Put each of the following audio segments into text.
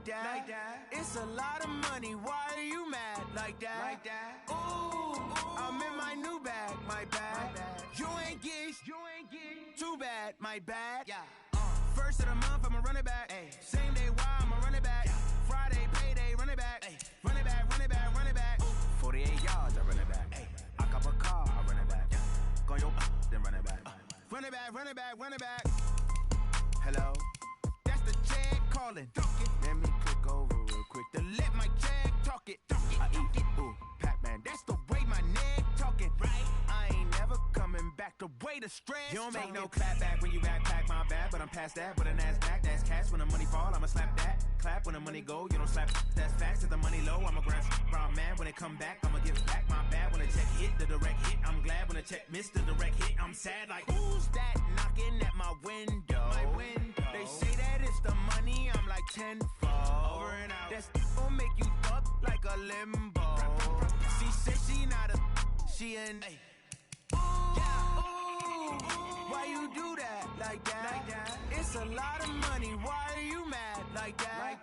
like that. It's a lot of money, why are you mad like that? Ooh, I'm in my new bag, my bad. You ain't get too bad, my bad. First of the month, I'ma run it back. Same day, why I'ma run it back. Friday, payday, run it back. Run it back, run it back, run it back. 48 yards, I run it back. I cop a car, I run it back. Go yo, then run it back. Run it back, run it back, run it back. Hello, that's the check calling. Let me click over real quick to let my check talk it. I eat it, ooh, Pac-Man, that's the way my neck talking. Right, I ain't never coming back the way the stress. You don't make no clap back when you backpack, my bad, but I'm past that. But a NASDAQ, that's cash. When the money fall, I'ma slap that. Clap when the money go, you don't slap. That's facts. If the money low, I'ma grab brown man. When it come back, I'ma give back. My bad when the check hit, the direct hit. I'm glad when the check missed the direct hit. I'm sad like, who's that knocking at my window? They say that it's the money, I'm like tenfold. Over and out. That's gon' make you up like a limbo. She said she not a, she an. Why you do that like that? It's a lot of money, why are you mad like that?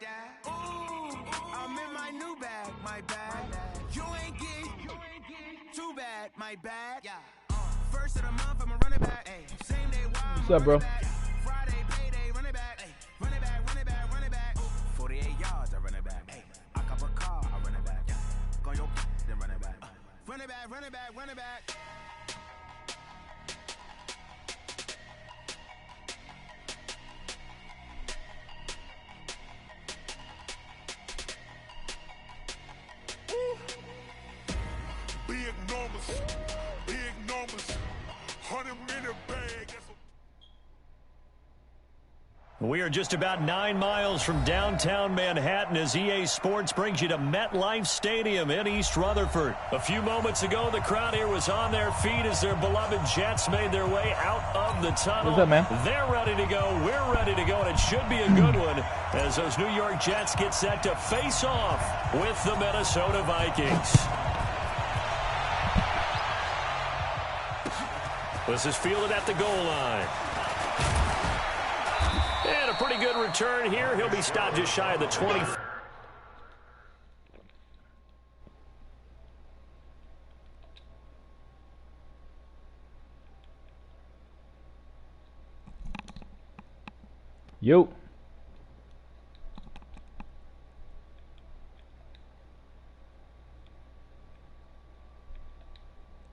Ooh, I'm in my new bag, my bad. You ain't get too bad, my bad. First of the month, I'ma run it back. Same day, why what's up, bro? Friday, payday, run it back. Run it back, run it back, run it back. 48 yards, I run it back. I cop a car, I run it back. Go yo, then run it back. Run it back, run it back, run it back. Big numbers, 100-minute bag. We are just about 9 miles from downtown Manhattan as EA Sports brings you to MetLife Stadium in East Rutherford. A few moments ago, the crowd here was on their feet as their beloved Jets made their way out of the tunnel. What's up, man? They're ready to go. We're ready to go, and it should be a good one as those New York Jets get set to face off with the Minnesota Vikings. This is fielded at the goal line. And a pretty good return here. He'll be stopped just shy of the 20. Yo.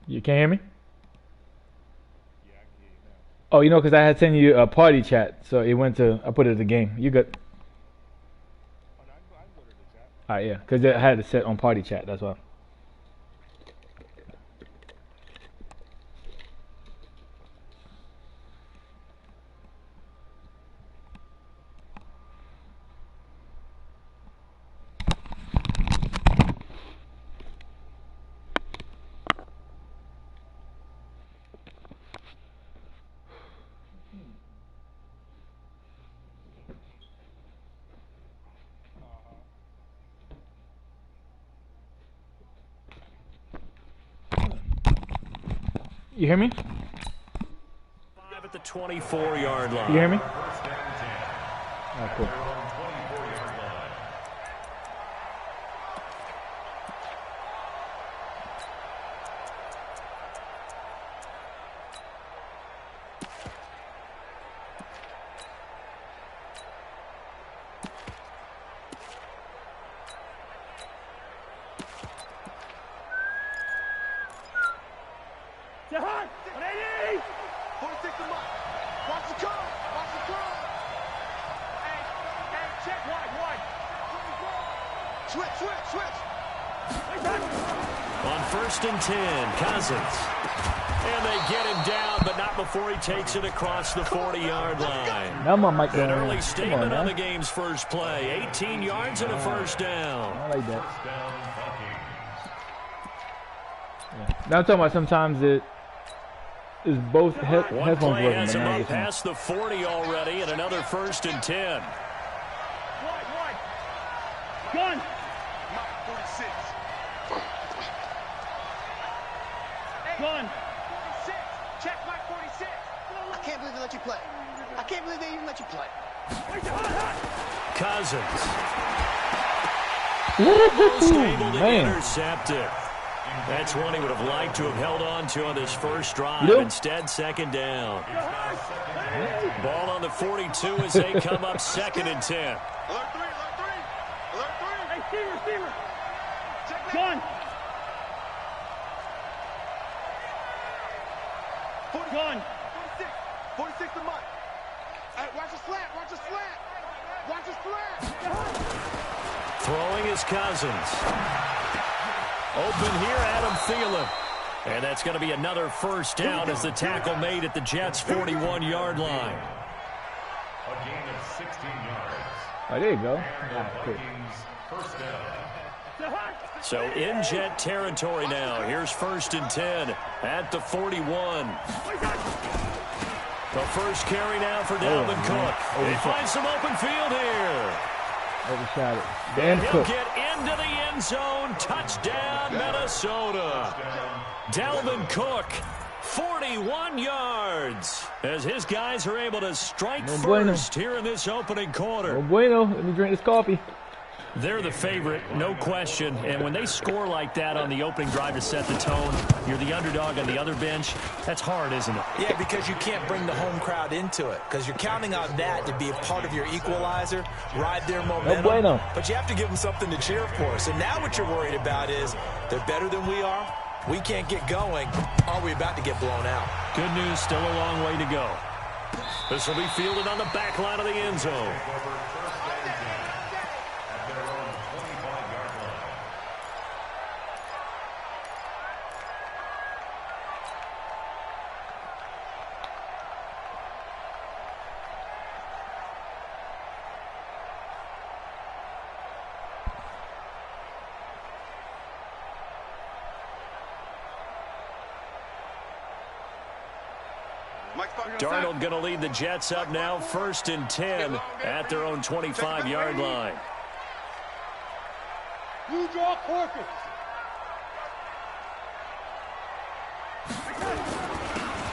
You can't hear me? Oh, you know, because I had sent you a party chat, so it went to, I put it as a game. You good? Alright, yeah, because I had it set on party chat, that's why. You hear me? 5 at the 24-yard line. You hear me? Oh, cool. On 1st and 10, Cousins. And they get him down, but not before he takes it across the 40-yard line. Now my mic An going early on. statement on the game's first play. 18 yards and a first down. I like that. Yeah. Now I'm talking about sometimes it is both One headphones play working, has but him now up this one. past the 40 already, and another 1st and 10. Gun. Mike 46. Gun. 46. Check Mike 46. I can't believe they let you play. I can't believe they even let you play. Cousins. Almost able to intercept it. That's one he would have liked to have held on to on this first drive. Instead, second down. Ball on the 42 as they come up 2nd and 10. Alert three. Hey, receiver. Gun. Gun. 46 to Mike. Hey, watch the slant. Throwing is Cousins. Open here, Adam Thielen. And that's going to be another first down as the tackle made at the Jets' 41-yard line. A gain of 16 yards. Oh, there you go. First down. So in Jet territory now. Here's 1st and 10 at the 41. The first carry now for Dalvin Cook. They find some open field here. Overshot it. And he'll get into the end zone. Touchdown, Minnesota. Dalvin Cook, 41 yards. As his guys are able to strike first here in this opening quarter. Oh, bueno. Let me drink this coffee. They're the favorite, no question. And when they score like that on the opening drive to set the tone, you're the underdog on the other bench. That's hard, isn't it? Yeah, because you can't bring the home crowd into it. Because you're counting on that to be a part of your equalizer, ride their momentum. No bueno. But you have to give them something to cheer for. So now what you're worried about is they're better than we are. We can't get going. Are we about to get blown out? Good news, still a long way to go. This will be fielded on the back line of the end zone. Darnold going to lead the Jets up now, 1st and 10 at their own 25-yard line. You draw corpus.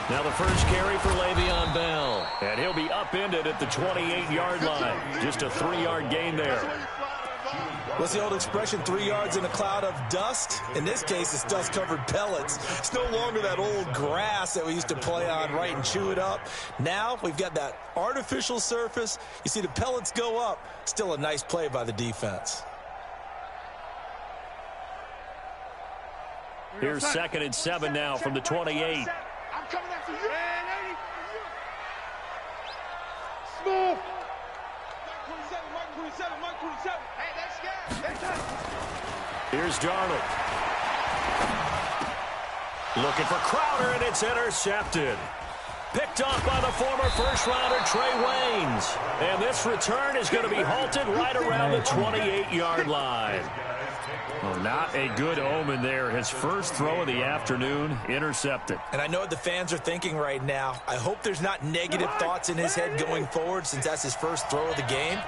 Now the first carry for Le'Veon Bell. And he'll be upended at the 28-yard line. Just a 3-yard gain there. What's the old expression, 3 yards in a cloud of dust? In this case, it's dust-covered pellets. It's no longer that old grass that we used to play on, right, and chew it up. Now we've got that artificial surface. You see the pellets go up. Still a nice play by the defense. Here's 2nd and 7 now from the 28. I'm coming after you. Smooth. Mike 27. Hey, that's scared. Here's Darnold. Looking for Crowder, and it's intercepted. Picked off by the former first-rounder Trey Waynes. And this return is going to be halted right around the 28-yard line. Well, not a good omen there. His first throw of the afternoon intercepted. And I know what the fans are thinking right now. I hope there's not negative thoughts in his head going forward since that's his first throw of the game.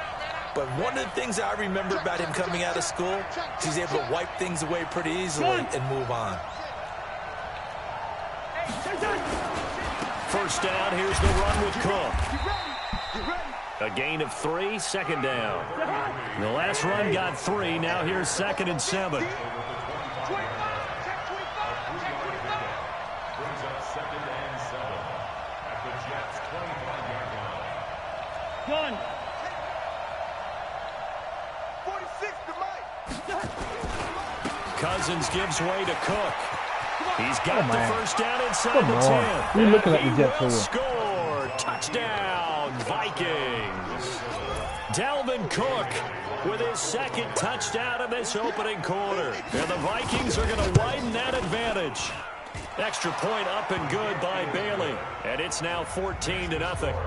But one of the things I remember about him coming out of school is he's able to wipe things away pretty easily and move on. First down, here's the run with Cook. A gain of 3, 2nd down. The last run got 3, now here's 2nd and 7. Brings up 2nd and 7 at the Jets' 25-yard line. Gun. 46 to Mike. Cousins gives way to Cook. He's got the first down inside the 10. We're looking at He the Jets will for real. score. Touchdown, Vikings. Dalvin Cook with his 2nd touchdown in this opening quarter. And the Vikings are going to widen that advantage. Extra point up and good by Bailey. And it's now 14-0. Vikings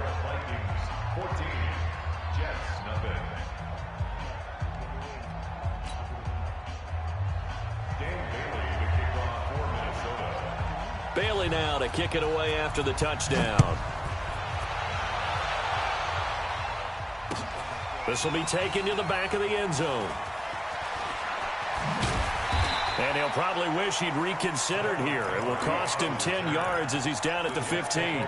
14, Jets nothing. Bailey now to kick it away after the touchdown. This will be taken to the back of the end zone. And he'll probably wish he'd reconsidered here. It will cost him 10 yards as he's down at the 15.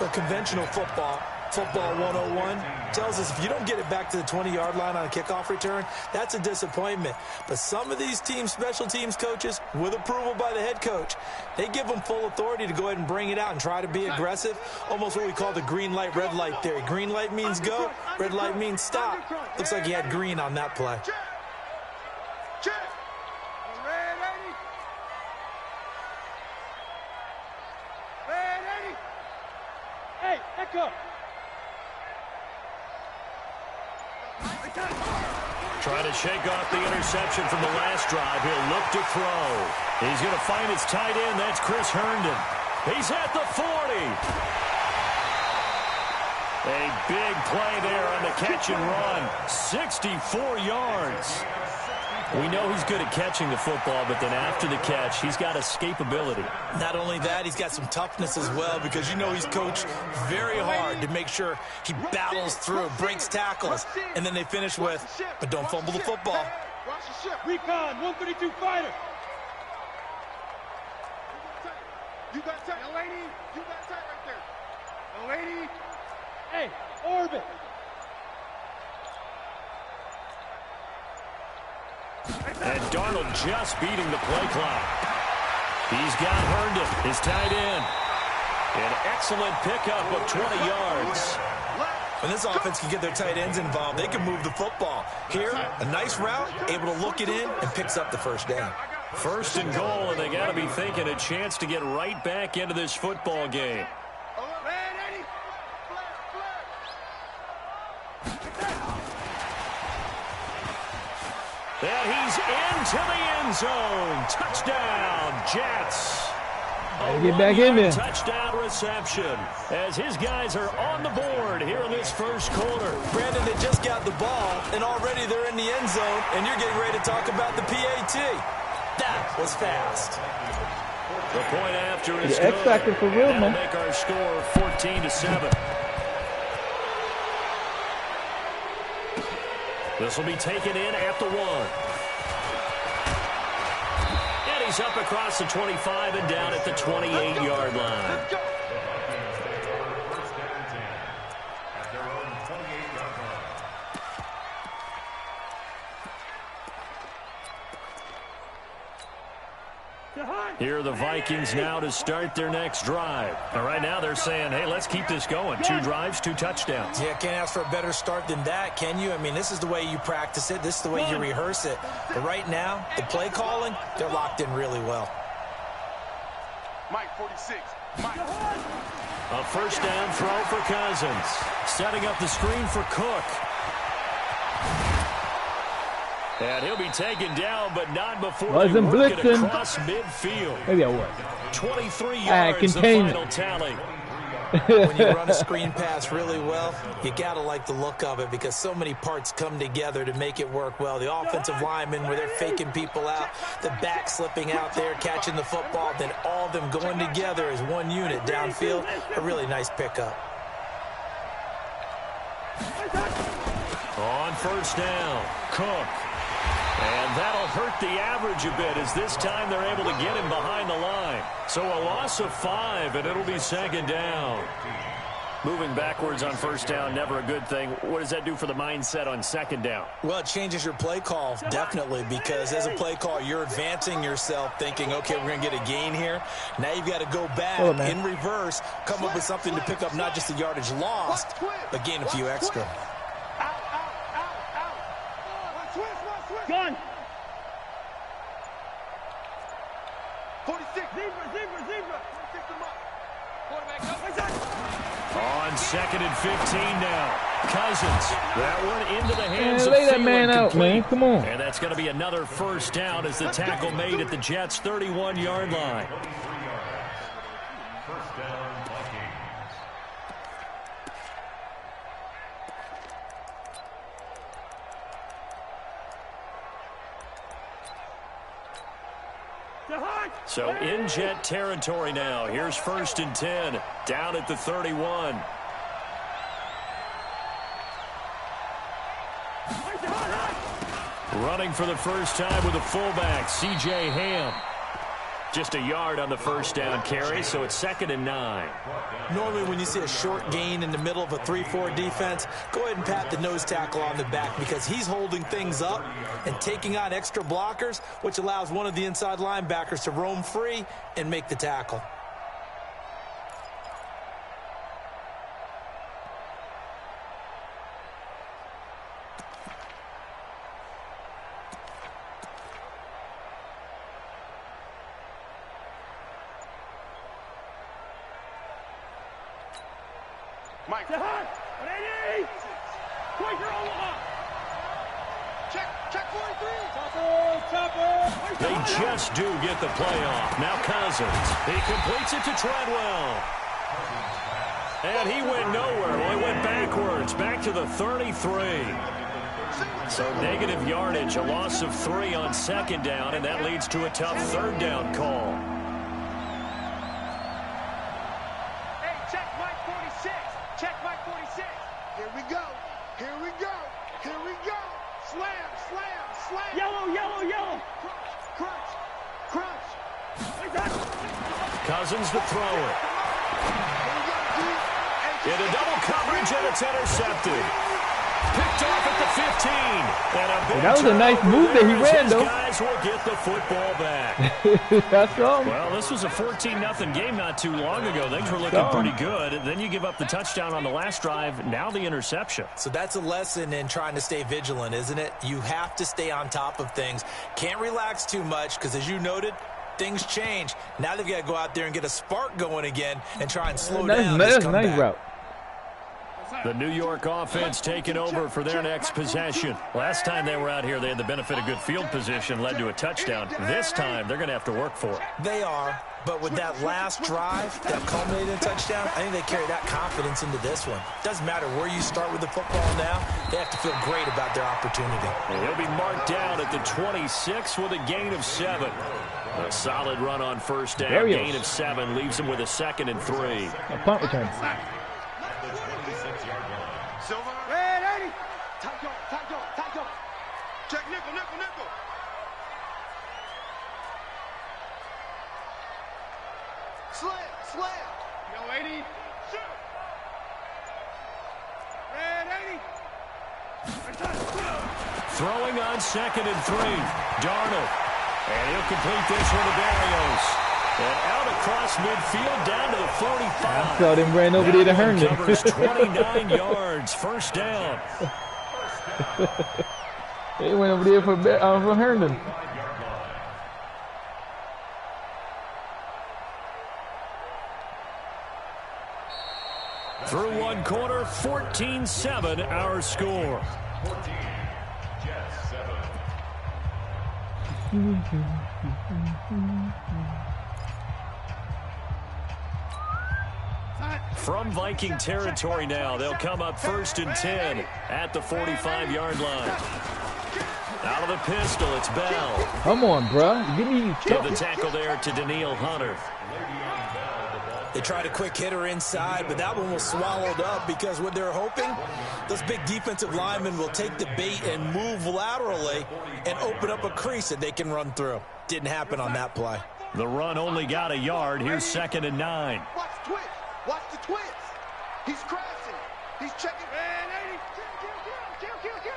Well, conventional football, Football 101 tells us if you don't get it back to the 20-yard line on a kickoff return, that's a disappointment. But some of these special teams coaches, with approval by the head coach, they give them full authority to go ahead and bring it out and try to be aggressive. Almost what we call the green light, red light theory. Green light means go, red light means stop. Looks like he had green on that play. Hey, echo. Trying to shake off the interception from the last drive. He'll look to throw. He's going to find his tight end. That's Chris Herndon. He's at the 40. A big play there on the catch and run. 64 yards. We know he's good at catching the football, but then after the catch, he's got escapability. Not only that, he's got some toughness as well, because you know he's coached very hard to make sure he battles through, breaks tackles, and then they finish with, but don't fumble the football. Recon, 132 fighter. You got tight. Young lady, you got tight right there. Young lady. Hey, orbit. And Darnold just beating the play clock. He's got Herndon, his tight end. An excellent pickup of 20 yards. When this offense can get their tight ends involved, they can move the football. Here, a nice route, able to look it in, and picks up the first down. First and goal, and they got to be thinking a chance to get right back into this football game. And he's into the end zone. Touchdown, Jets. Get back in there. Touchdown reception as his guys are on the board here in this first quarter. Brandon, they just got the ball, and already they're in the end zone, and you're getting ready to talk about the PAT. That was fast. The point after is the X factor for real, that'll man. make our score 14-7. This will be taken in at the 1. And he's up across the 25 and down at the 28-yard line. First down and 10 at their own 28-yard line. Here are the Vikings now to start their next drive. And right now they're saying, hey, let's keep this going. 2 drives, 2 touchdowns. Yeah, can't ask for a better start than that, can you? I mean, this is the way you practice it. This is the way you rehearse it. But right now, the play calling, they're locked in really well. Mike 46. Mike. A first down throw for Cousins. Setting up the screen for Cook. And he'll be taken down, but not before they work it across midfield. Maybe I was. 23 yards, the final tally. When you run a screen pass really well, you got to like the look of it because so many parts come together to make it work well. The offensive linemen, where they're faking people out, the back slipping out there, catching the football, then all of them going together as one unit downfield. A really nice pickup. On first down, Cook. And that'll hurt the average a bit as this time they're able to get him behind the line. So a loss of 5, and it'll be second down. Moving backwards on first down, never a good thing. What does that do for the mindset on second down? Well, it changes your play call, definitely, because as a play call, you're advancing yourself thinking, okay, we're going to get a gain here. Now you've got to go back in reverse, come up with something to pick up not just the yardage lost, but gain a few extra. Gun. 46. Zebra. 46 them up. Quarterback up. On second and 15 now. Cousins. That one into the hands of lay that Thielen, man out, complete. man. Come on. And that's going to be another first down as the tackle made at the Jets' 31-yard line. First down, Vikings. So in Jet territory now. Here's first and 10. Down at the 31. Running for the first time with a fullback, C.J. Ham. Just a yard on the first down carry, so it's 2nd and 9. Normally when you see a short gain in the middle of a 3-4 defense, go ahead and pat the nose tackle on the back because he's holding things up and taking on extra blockers, which allows one of the inside linebackers to roam free and make the tackle. Mike. Check 43. Chopper. They just do get the play off. Now Cousins. He completes it to Treadwell. And he went nowhere. Well, he went backwards. Back to the 33. So negative yardage, a loss of 3 on 2nd down, and that leads to a tough 3rd down call. Hey, check Mike 46. Check Mike 46. Here we go. Here we go. Here we go. Slam, slam, slam. Yellow, yellow, yellow. Crunch, crunch, crunch. Cousins to throw it. Into double coverage, and it's intercepted. Picked off at the 15. And a big that was a nice move that he ran, though. Guys will get the football back. That's wrong. Well, this was a 14-0 game not too long ago. Things were looking pretty good. Then you give up the touchdown on the last drive. Now the interception. So that's a lesson in trying to stay vigilant, isn't it? You have to stay on top of things. Can't relax too much because, as you noted, things change. Now they've got to go out there and get a spark going again and try and slow down this That's a comeback. nice route. The New York offense taking over for their next possession. Last time they were out here, they had the benefit of good field position, led to a touchdown. This time, they're going to have to work for it. They are, but with that last drive that culminated in a touchdown, I think they carry that confidence into this one. Doesn't matter where you start with the football now, they have to feel great about their opportunity. And he'll be marked down at the 26 with a gain of 7. A solid run on first down, gain of 7, leaves him with a 2nd and 3. A punt return. Silver. Red 80. Tight go, tight go, tight go. Check nickel, nickel, nickel. Slam, slam. Yo, 80. Shoot. Red 80. Throwing on 2nd and 3. Darnold. And he'll complete this one to Barrios. And out across midfield down to the 45. I saw them ran over there to Herndon. Covers 29 yards. First down. They went over there for Herndon. Through one quarter, 14-7 our score. 14, Jets 7. From Viking territory now, they'll come up 1st and 10 at the 45-yard line. Out of the pistol, it's Bell. Come on, bro. Give the tackle there to Daniil Hunter. They tried a quick hitter inside, but that one was swallowed up because what they're hoping, those big defensive linemen will take the bait and move laterally and open up a crease that they can run through. Didn't happen on that play. The run only got a yard. Here's 2nd and 9. Watch the twitch. Watch the twitch. He's crashing. He's checking. Red 80. Kill.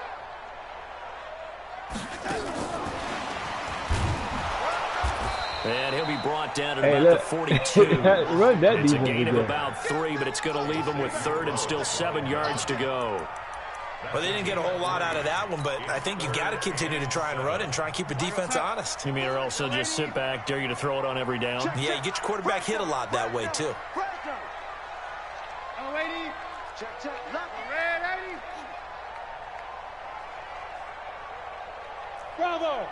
And he'll be brought down at about the 42. It's a gain of about 3, but it's going to leave him with 3rd and still 7 yards to go. Well, they didn't get a whole lot out of that one, but I think you got to continue to try and run and try and keep the defense honest. You mean or also just sit back, dare you to throw it on every down? Yeah, you get your quarterback hit a lot that way, too. Check. Level. Red 80. Bravo.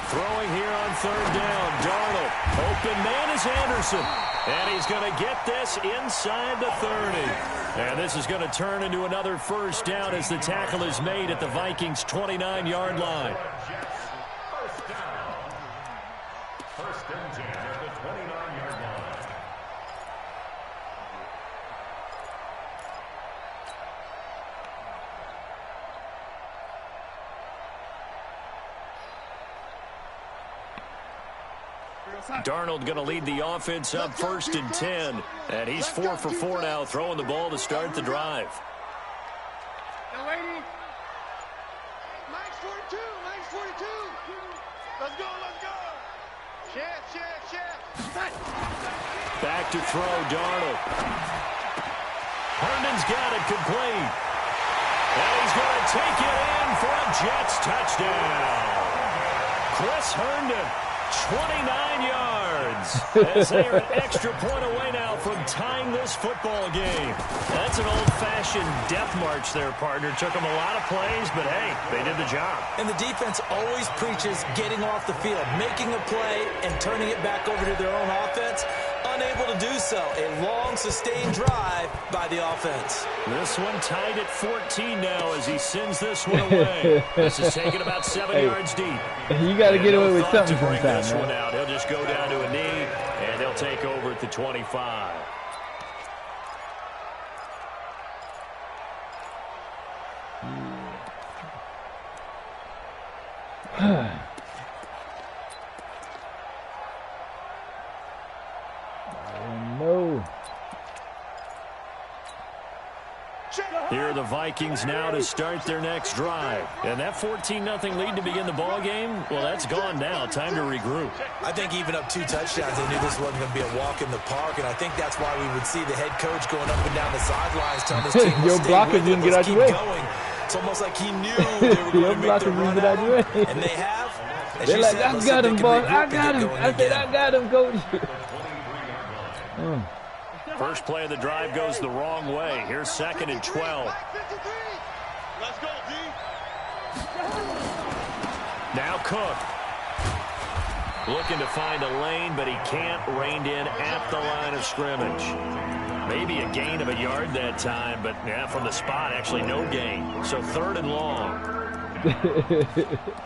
Throwing here on 3rd down. Darnold. Open man is Anderson. And he's going to get this inside the 30. And this is going to turn into another first down as the tackle is made at the Vikings' 29-yard line. First and 10 at the 29-yard line. Darnold going to lead the offense up 1st and 10. And he's 4 for 4 now, throwing the ball to start the drive. Mike's 42. Mike's 42. Let's go. Let's go. Chef. Back to throw, Darnold. Herndon's got it complete. And he's going to take it in for a Jets touchdown. Chris Herndon, 29 yards. As they are an extra point away now from tying this football game. That's an old-fashioned death march there, partner. Took them a lot of plays, but hey, they did the job. And the defense always preaches getting off the field, making a play, and turning it back over to their own offense. Unable to do so. A long, sustained drive by the offense. This one tied at 14 now as he sends this one away. This is taken about 7 yards deep. You got to get away with something to bring sometimes, this man. one out. He'll just go down to a knee, and they'll take over at the 25. No. Here are the Vikings now to start their next drive. And that 14-0 lead to begin the ball game, well, that's gone now. Time to regroup. I think even up 2 touchdowns, they knew this wasn't going to be a walk in the park, and I think that's why we would see the head coach going up and down the sidelines telling his team to Your stay blockers with it, didn't get let's out your keep way. going. It's almost like he knew they were going to make the run out your way. and they have. As They're you like, said, I let's got see if him, they boss. can I regroup got and him. get I going said, again. I got him, coach. First play of the drive goes the wrong way. Here's 2nd and 12. Let's go, D. Now Cook. Looking to find a lane, but he can't. Reined in at the line of scrimmage. Maybe a gain of a yard that time, but yeah, from the spot, actually no gain. So 3rd and long.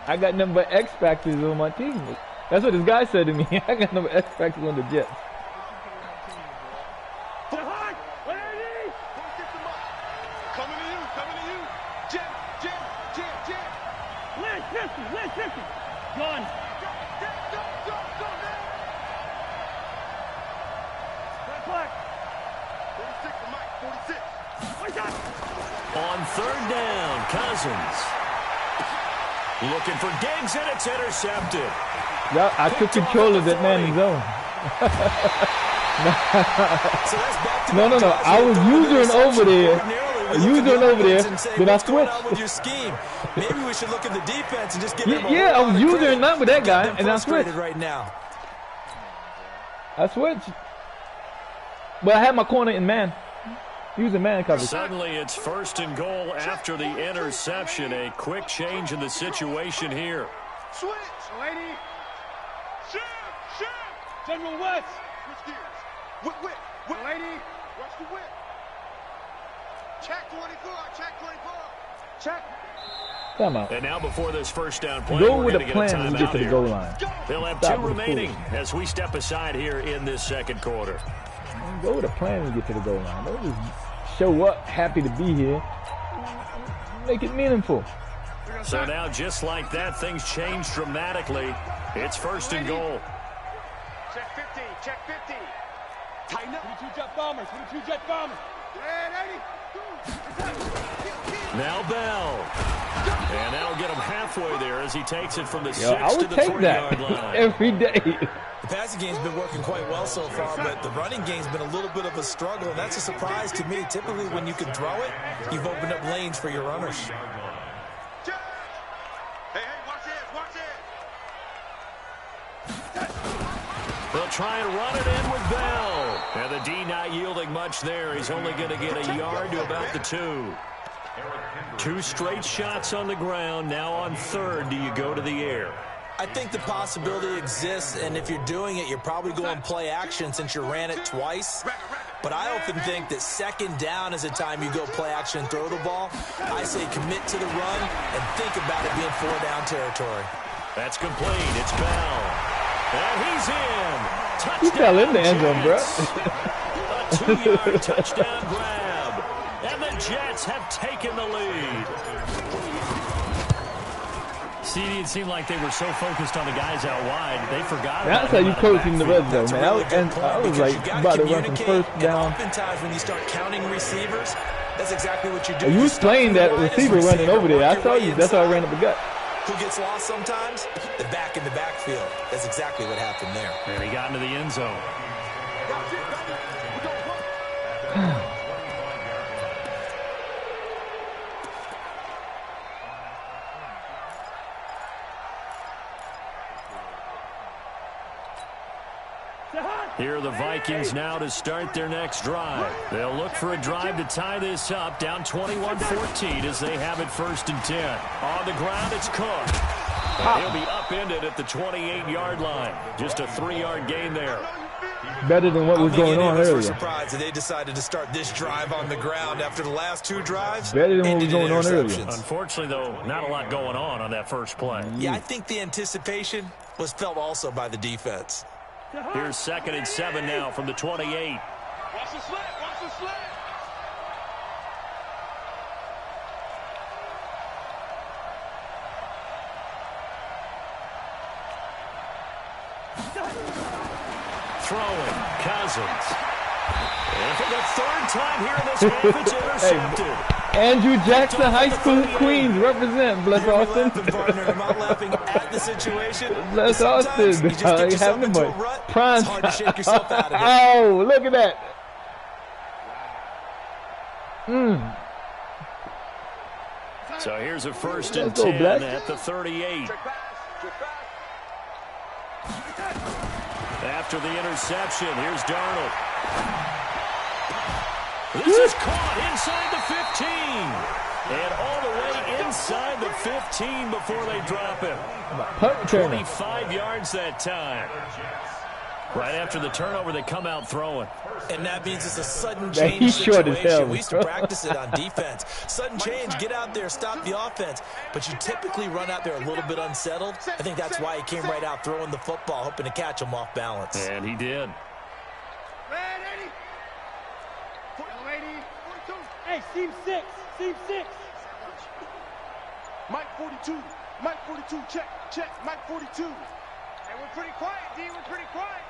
I got number X factors on my team. That's what this guy said to me. I got number X factors on the Jets. Gone. On 3rd down, Cousins. Looking for Diggs, and it's intercepted. Yeah, I took control of that man in zone. No. I was using over there. Then I switched. Maybe we should look at the defense and just give him Yeah, I was using that with that guy, and I switched. Right now. I switched. But I had my corner in man. Using man coverage. Suddenly it's 1st and goal after the interception. A quick change in the situation here. Switch. Lady. Shift. General West. Switch gears. Whip. Lady. Watch the whip. Check 24. Check. Come on. And now before this first down play, Go we're with going a to get a plan when we timeout get to the here. goal line. They'll have Stop 2 with the remaining fools. as we step aside here in this 2nd quarter. Go with a plan when we get to the goal line. Don't just show up happy to be here. Make it meaningful. So now, just like that, things change dramatically. It's 1st and goal. Check 50. Tighten up. 22 jet bombers. Now Bell. And that'll get him halfway there as he takes it from the 6 I to would the take 3-yard that line. every day. The passing game's been working quite well so far, but the running game's been a little bit of a struggle, and that's a surprise to me. Typically, when you can throw it, you've opened up lanes for your runners. Hey, watch it. They'll try and run it in with Bell. And the D not yielding much there. He's only going to get a yard to about the 2. 2 straight shots on the ground. Now on 3rd, do you go to the air? I think the possibility exists, and if you're doing it, you're probably going play action since you ran it twice. But I often think that 2nd down is a time you go play action and throw the ball. I say commit to the run and think about it being 4-down territory. That's complete. It's Bell. And he's in. Touchdown, He fell in the end zone, bro. A 2-yard touchdown grab. And the Jets have taken the lead. CD, it seemed like they were so focused on the guys out wide, they forgot That's about how you coach in the red zone, man. I was like about to run some first down. Oftentimes when you start counting receivers, that's exactly what you do. You was playing that receiver running over there. I saw you. That's how I ran up the gut. Who gets lost sometimes? The back in the backfield. That's exactly what happened there. And he got into the end zone. Here are the Vikings now to start their next drive. They'll look for a drive to tie this up, down 21-14 as they have it 1st and 10. On the ground, it's Cook. And he'll be upended at the 28-yard line. Just a 3-yard gain there. Better than what was going on earlier. We're surprised that they decided to start this drive on the ground after the last 2 drives. Better than what was going on earlier. Unfortunately, though, not a lot going on that first play. Yeah, I think the anticipation was felt also by the defense. Here's 2nd and 7 now from the 28. Watch the slant, watch the slant. Throwing, Cousins. And for the 3rd time here in this half, it's intercepted. Andrew Jackson High School Queens represent. Bless Austin. I'm not laughing at the situation. Bless Austin. You just get yourself into a rut. It's hard to shake yourself out of it. Oh, look at that. So here's a 1st and 10 at the 38. After the interception, here's Darnold. This is caught inside the 15. And all the way inside the 15 before they drop him. 25 yards that time. Right after the turnover, they come out throwing. And that means it's a sudden change situation. We used to practice it on defense. Sudden change, get out there, stop the offense. But you typically run out there a little bit unsettled. I think that's why he came right out throwing the football, hoping to catch him off balance. And he did. Red 80. Hey, seam 6. Seam 6. Mike 42. Mike 42. Check. Mike 42. Hey, we're pretty quiet, D. We're pretty quiet.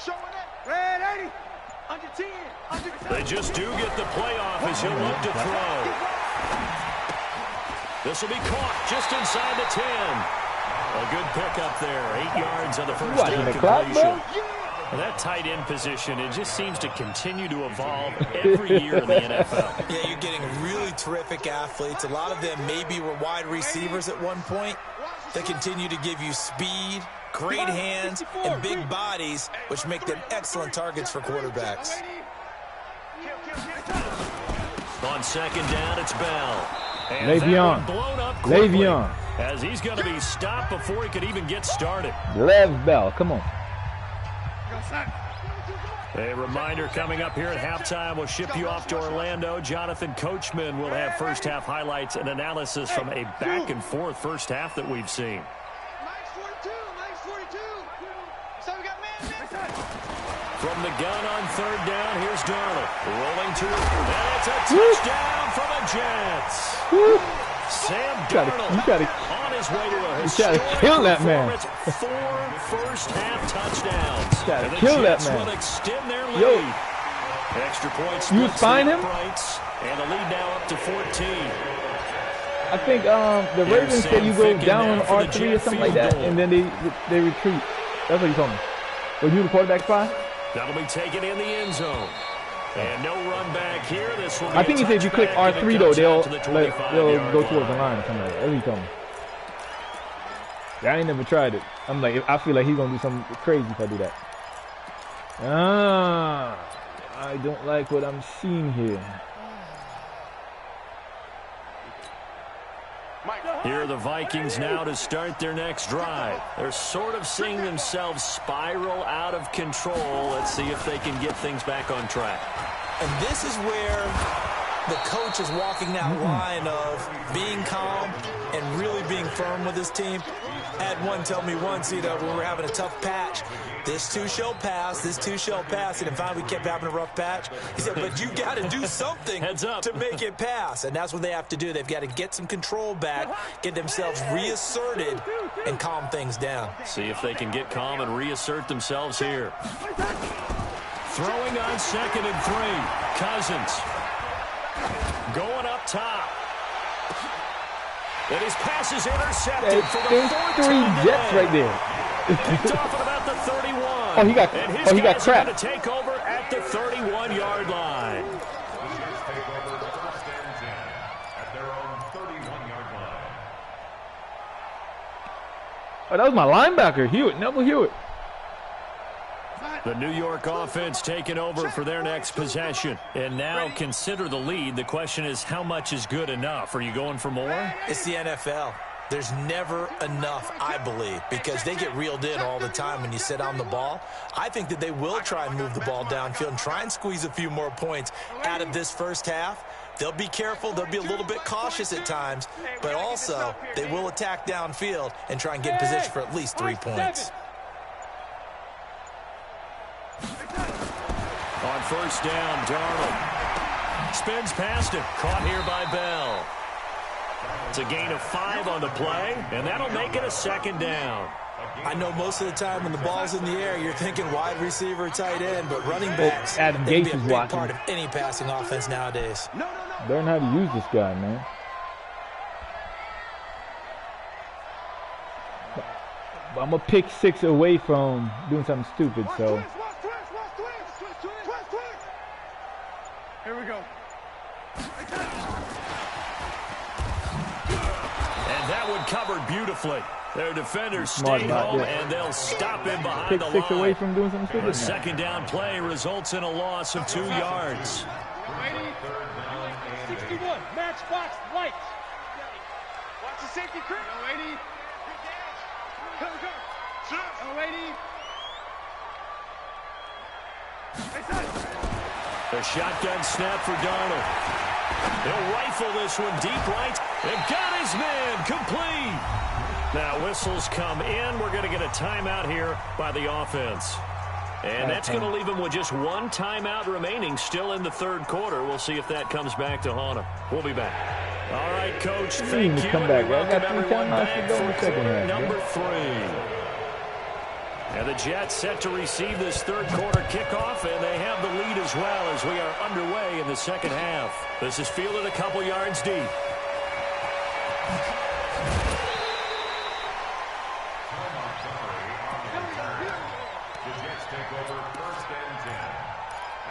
Showing it. Red 80. Under 10. Under 10. They just do get the playoff as he'll look to throw. This will be caught just inside the 10. A good pickup there. 8 yards on the first down completion. Well, that tight end position, it just seems to continue to evolve every year in the NFL. Yeah, you're getting really terrific athletes. A lot of them maybe were wide receivers at one point. They continue to give you speed, great hands, and big bodies, which make them excellent targets for quarterbacks. On 2nd down, it's Bell. Le'Veon. As he's going to be stopped before he could even get started. Lev Bell, come on. A reminder coming up here at halftime. We'll ship you off to Orlando. Jonathan Coachman will have first half highlights and analysis from a back and forth first half that we've seen. From the gun on 3rd down, here's Darnold. Rolling to it. And it's a touchdown for the Jets. Sam Darnold on his way to a historic performance. 4 first-half touchdowns. Got to kill that man. Will extend their lead. Extra points. You find him? And the lead now up to 14. I think the Ravens say you go down on R3 or something like that, and then they retreat. That's what you told me. Were you the quarterback spy? That'll be taken in the end zone. And no run back here. This will be I think he said if you click R3 though, they'll go towards the line or something like that. That's what he told me. Yeah, I ain't never tried it. I'm like, I feel like he's gonna do something crazy if I do that. I don't like what I'm seeing here. Here are the Vikings now to start their next drive. They're sort of seeing themselves spiral out of control. Let's see if they can get things back on track. And this is where the coach is walking that line of being calm and really being firm with his team. had one tell me once, when we were having a tough patch, this too shall pass, this too shall pass. And finally we kept having a rough patch. He said, but you got to do something to make it pass. And that's what they have to do. They've got to get some control back, get themselves reasserted, and calm things down. See if they can get calm and reassert themselves here. Throwing on 2nd and 3. Cousins. Going up top. And his pass is intercepted for the 4th time today. Jets right there. Picked off at about the 31. Oh, he got crap. To take over at the 31-yard line. Oh, that was my linebacker, Hewitt, Neville Hewitt. The New York offense taking over for their next possession. And now consider the lead. The question is, how much is good enough? Are you going for more? It's the NFL. There's never enough, I believe, because they get reeled in all the time when you sit on the ball. I think that they will try and move the ball downfield and try and squeeze a few more points out of this first half. They'll be careful. They'll be a little bit cautious at times, but also they will attack downfield and try and get in position for at least 3 points. On first down, Darnold spins past him. Caught here by Bell. It's a gain of 5 on the play, and that'll make it a 2nd down. I know most of the time when the ball's in the air, you're thinking wide receiver, tight end, but running backs, Adam they Gase be a is big watching. part of any passing offense nowadays. Learn how to use this guy, man. But I'm a pick 6 away from doing something stupid, so. Here we go. And that one covered beautifully. Their defenders stayed home, and they'll stop him behind pick the 6 line. away from doing something stupid. The 2nd down play results in a loss of 2 yards. 61, matchbox lights. Watch the safety creep. No, 80. Go, go. No, 80. The shotgun snap for Darnold. He'll rifle this one deep right. And got his man complete. Now whistles come in. We're going to get a timeout here by the offense. And that's going to leave him with just 1 timeout remaining still in the 3rd quarter. We'll see if that comes back to haunt him. We'll be back. All right, Coach, thank you. Come back. Welcome I got 3 everyone timeouts back to go in the for second quarter half. number 3. And the Jets set to receive this 3rd quarter kickoff, and they have the lead as well as we are underway in the 2nd half. This is fielded a couple yards deep. The Jets take over 1st and 10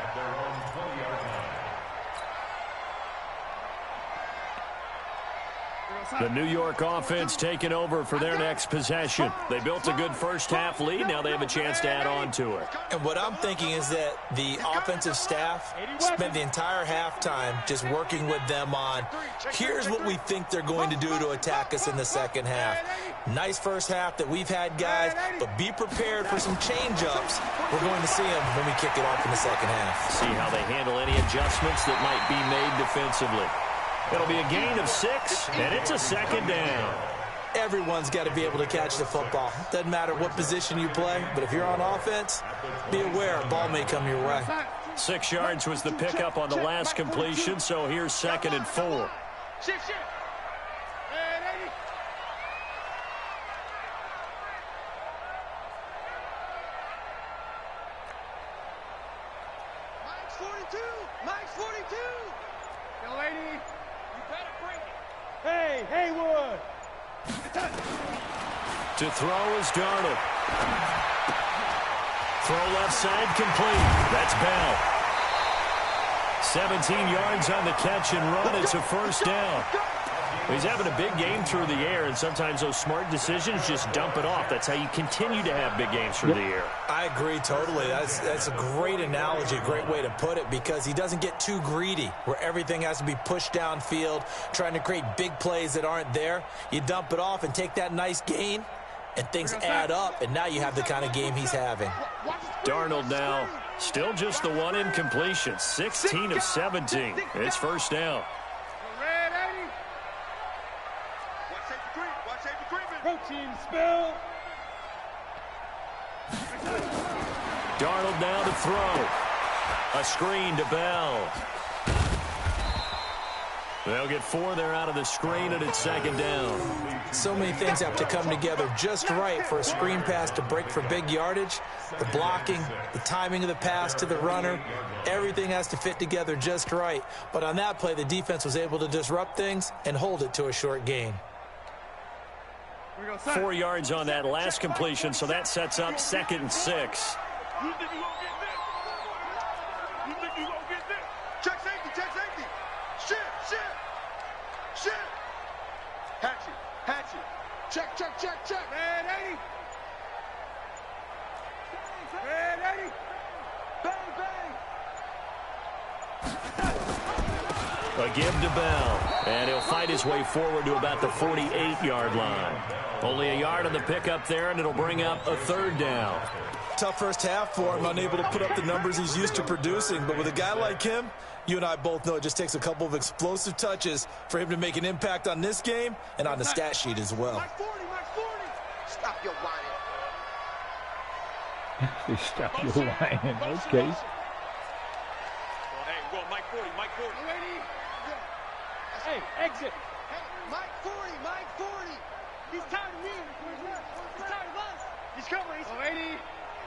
at their own 20-yard line. The New York offense taking over for their next possession. They built a good first half lead. Now they have a chance to add on to it. And what I'm thinking is that the offensive staff spent the entire halftime just working with them on, here's what we think they're going to do to attack us in the 2nd half. Nice first half that we've had, guys, but be prepared for some change-ups. We're going to see them when we kick it off in the 2nd half. See how they handle any adjustments that might be made defensively. It'll be a gain of 6, and it's a 2nd down. Everyone's got to be able to catch the football. Doesn't matter what position you play, but if you're on offense, be aware a ball may come your way. 6 yards was the pickup on the last completion, so here's 2nd and 4. Shift. And 80. Mike's 42. Mike's 42. No, 80. You better break it. Hey, Haywood. To throw is Darnold. Throw left side complete. That's Bell. 17 yards on the catch and run. It's a 1st down. He's having a big game through the air, and sometimes those smart decisions just dump it off. That's how you continue to have big games through the air. I agree totally. That's a great analogy, a great way to put it, because he doesn't get too greedy where everything has to be pushed downfield, trying to create big plays that aren't there. You dump it off and take that nice gain, and things add up, and now you have the kind of game he's having. Darnold now still just the 1 incompletion, 16 of 17. It's 1st down. Red 80. Watch safety creep. Watch safety creeping. Routine Spill. Darnold now to throw. A screen to Bell. They'll get 4 there out of the screen, and it's second down. So many things have to come together just right for a screen pass to break for big yardage. The blocking, the timing of the pass to the runner, everything has to fit together just right. But on that play, the defense was able to disrupt things and hold it to a short gain. 4 yards on that last completion, so that sets up 2nd and 6. You think you gonna get this? You think you gonna get this? Check safety, check safety. Shit. Hatchet. Check. Red 80. Red 80. Bang. A give to Bell, and he'll fight his way forward to about the 48-yard line. Only a yard on the pickup there, and it'll bring up a 3rd down. Tough first half for him, unable to put up the numbers he's used to producing. But with a guy like him, you and I both know it just takes a couple of explosive touches for him to make an impact on this game and on the stat sheet as well. Mike 40. Stop your whining. They stop your whining. Okay. Hey, well, Mike 40. Ready? Hey, exit. Hey, Mike 40. He's tired of me. He's tired of us. He's coming. 80.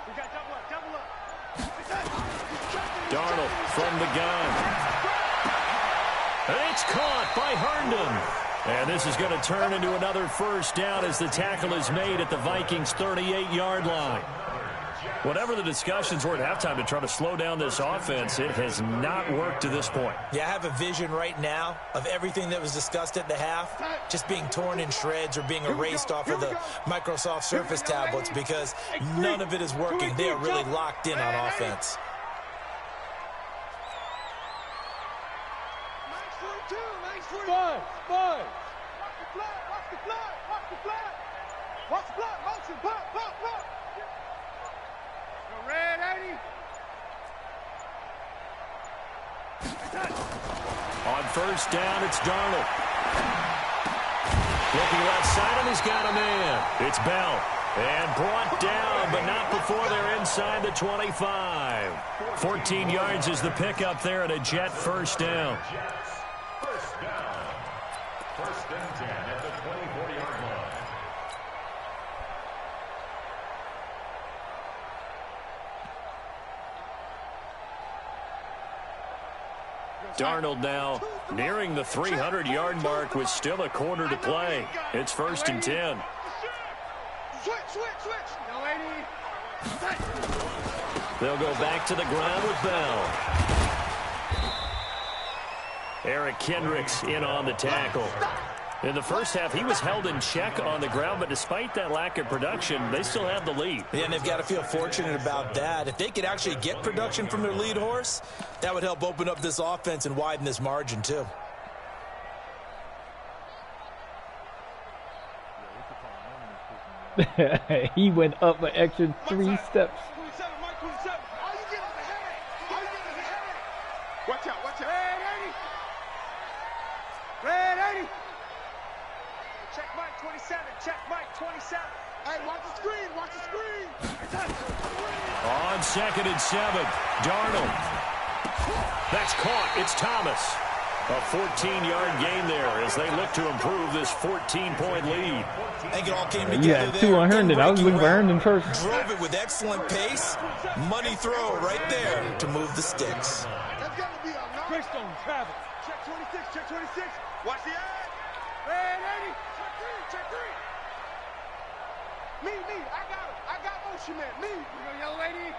We got double up. Darnold from the gun. It's caught by Herndon. And this is going to turn into another first down as the tackle is made at the Vikings' 38-yard line. Whatever the discussions were at halftime to try to slow down this offense, it has not worked to this point. Yeah, I have a vision right now of everything that was discussed at the half just being torn in shreds or being erased off of the Microsoft Surface tablets because none of it is working. They are really locked in on offense. Five. Watch the flag. Motion. Pop. Red 80. On first down, it's Darnold. Looking left side, and he's got a man. It's Bell. And brought down, but not before they're inside the 25. 14 yards is the pickup there at a Jet first down. First and 10 at the 24-yard line. Darnold now nearing the 300-yard mark with still a quarter to play. It's first and 10. Switch. No 80. They'll go back to the ground with Bell. Eric Kendricks in on the tackle. In the first half, he was held in check on the ground, but despite that lack of production, they still have the lead. Yeah, and they've got to feel fortunate about that. If they could actually get production from their lead horse, that would help open up this offense and widen this margin, too. He went up an extra 3 steps. Mike 27. All you get is a headache. Watch out. Red 80. Check Mike 27. Hey, watch the screen. On 2nd and 7, Darnold. That's caught. It's Thomas. A 14-yard gain there as they look to improve this 14-point lead. I think it all came together. You had 2 on Herndon. I was looking for Herndon first. Drove it with excellent pace. Money throw right there to move the sticks. That's got to be a knock. Greystone travel. Check 26. Watch the eye. Red 80. Check 3. Me. I got motion man. Me. You know, young lady.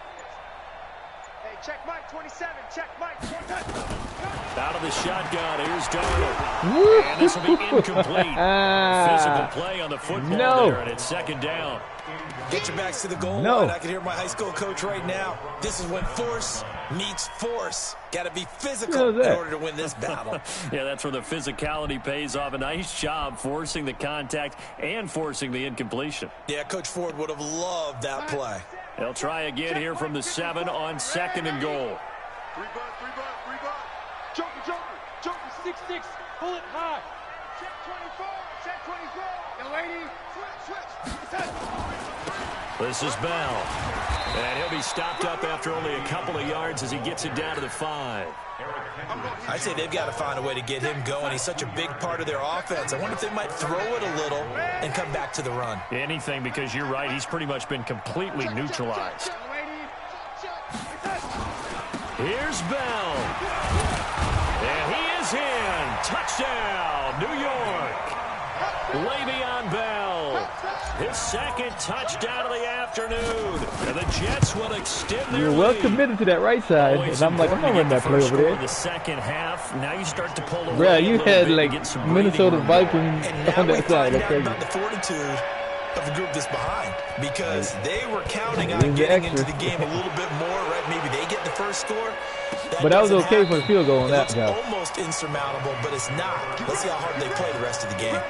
Hey, check Mike 27. Out of the shotgun, here's Darnold. And this will be incomplete. Physical play on the football there, and it's 2nd down. Get your backs to the goal line. I can hear my high school coach right now. This is when force meets force. Got to be physical in order to win this battle. Yeah, that's where the physicality pays off. A nice job forcing the contact and forcing the incompletion. Yeah, Coach Ford would have loved that play. They'll try again here from the 7 on 2nd and goal. 3 butt. Joker. 6'6". Pull it high. Check 24. Check 24. Yo, lady. Switch. This is Bell. And he'll be stopped up after only a couple of yards as he gets it down to the 5. I'd say they've got to find a way to get him going. He's such a big part of their offense. I wonder if they might throw it a little and come back to the run. Anything, because you're right. He's pretty much been completely neutralized. Here's Bell. And he is in. Touchdown, New York. Le'Veon Bell. His second touchdown of the afternoon. And the Jets will extend their You're well lead. committed to that right side. And I'm like, I'm not running that play over there. The second half. Now you start to pull away. Bruh, you had like Minnesota Vikings on that side. That's crazy. About the fortitude of the group that's behind, because they were counting on getting into the game a little bit more, right? Maybe they get the first score. But that was okay for the field goal on that guy. Almost insurmountable, but it's not. Let's see how hard they play the rest of the game.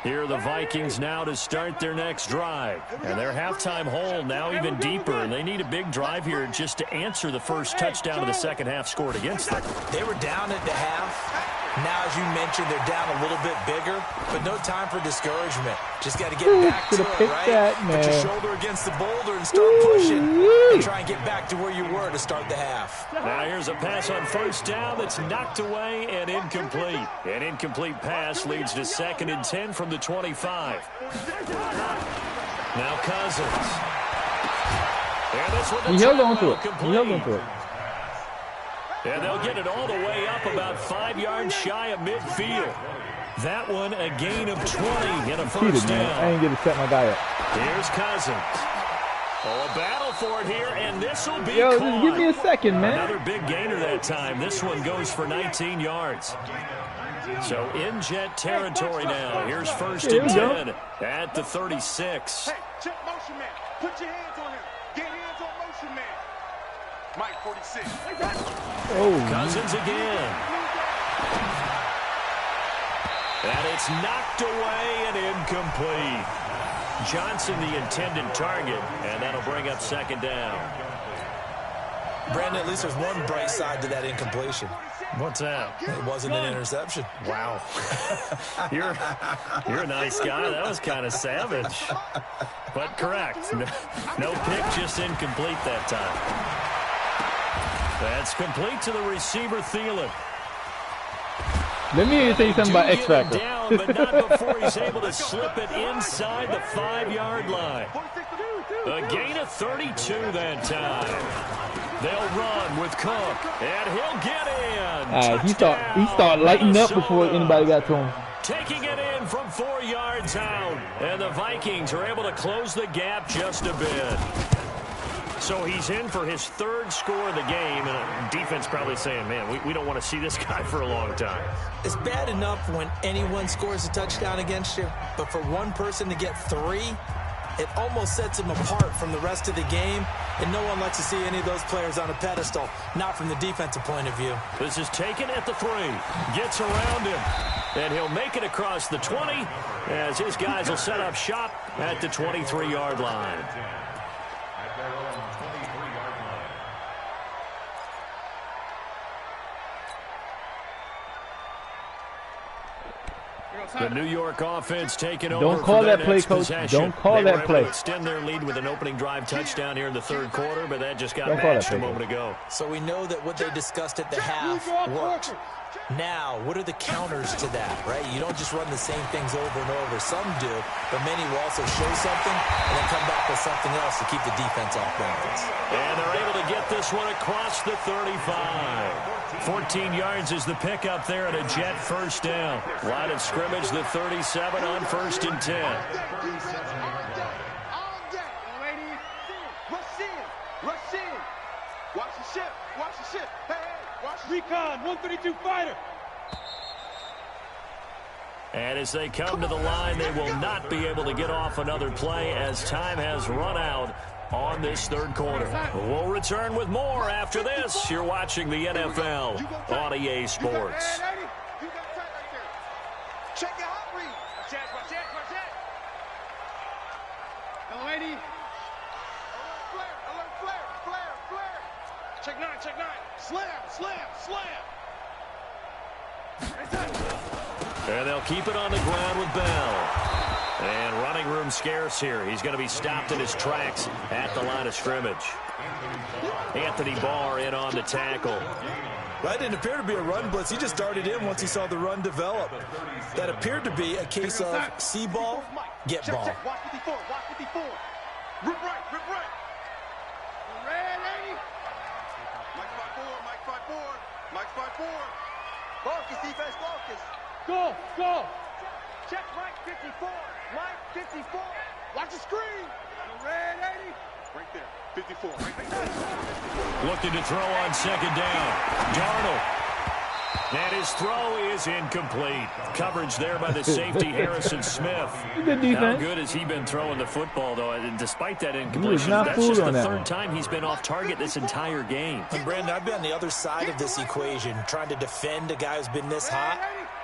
Here are the Vikings now to start their next drive. And their halftime hole now even deeper. And they need a big drive here just to answer the first touchdown of the second half scored against them. They were down at the half. Now, as you mentioned, they're down a little bit bigger, but no time for discouragement. Just got to get back to it, right? Put your shoulder against the boulder and start pushing. And try and get back to where you were to start the half. Now here's a pass on first down that's knocked away and incomplete. An incomplete pass leads to 2nd and 10 from the 25. Now Cousins. And this one, he held on to it. He held on to it. And they'll get it all the way up about 5 yards shy of midfield. That one a gain of 20 and a first down. I ain't get to set my guy up. Here's Cousins. Oh, a battle for it here, and this will be Yo, caught. just give me a second, man. Another big gainer that time. This one goes for 19 yards. So in Jet territory now. Here's 1st and 10 at the 36. Hey, check motion man. Put your hands on him. Get hands on motion man. Mike 46. Oh, Cousins again. And it's knocked away and incomplete. Johnson the intended target, and that'll bring up 2nd down. Brandon, at least there's one bright side to that incompletion. What's that? It wasn't an interception. Wow. You're a nice guy. That was kind of savage. But correct. No pick, just incomplete that time. That's complete to the receiver, Thielen. let me tell you something about X Factor. Down, but not before he's able to slip it inside the 5-yard line. A gain of 32 that time. They'll run with Cook, and he'll get in. He started lighting up before anybody got to him. Taking it in from 4 yards out, and the Vikings are able to close the gap just a bit. So he's in for his 3rd score of the game, and defense probably saying, man, we don't want to see this guy for a long time. It's bad enough when anyone scores a touchdown against you, but for one person to get 3, it almost sets him apart from the rest of the game, and no one likes to see any of those players on a pedestal, not from the defensive point of view. This is taken at the 3, gets around him, and he'll make it across the 20 as his guys will set up shop at the 23-yard line. The New York offense taking over. Don't call that play, Coach. Don't call that play. They were able to extend their lead with an opening drive touchdown here in the 3rd quarter, but that just got matched a moment ago. So we know that what they discussed at the half worked. Now, what are the counters to that, right? You don't just run the same things over and over. Some do, but many will also show something and then come back with something else to keep the defense off balance. And they're able to get this one across the 35. 14 yards is the pickup there at a Jet first down. Line of scrimmage, the 37 on 1st and 10. Rush in. Watch the ship. Watch the ship. Hey, watch the Recon, 132 fighter. And as they come to the line, they will not be able to get off another play as time has run out on this 3rd quarter. We'll return with more after this. You're watching the NFL on EA Sports. Check your hot Check 9, check 9. Slam, slam, slam. And they'll keep it on the ground with Bell. And running room scarce here. He's going to be stopped in his tracks at the line of scrimmage. Anthony Barr in on the tackle. That didn't appear to be a run blitz. He just darted in once he saw the run develop. That appeared to be a case of see ball, get ball. Check. Watch 54, watch 54. Rip right, rip right. Ready? Mike 5-4, Mike 5-4, Mike 5-4. Marcus, defense, Marcus. Go, go. Check Mike 54, Mike 54. Watch the screen. Ready? Right there, 54. Right there. Looking to throw on second down. Darnold. And his throw is incomplete. Coverage there by the safety, Harrison Smith. Good defense. How good has he been throwing the football, though? And despite that incompletion, that's just the third time he's been off target this entire game. And Brandon, I've been on the other side of this equation, trying to defend a guy who's been this hot,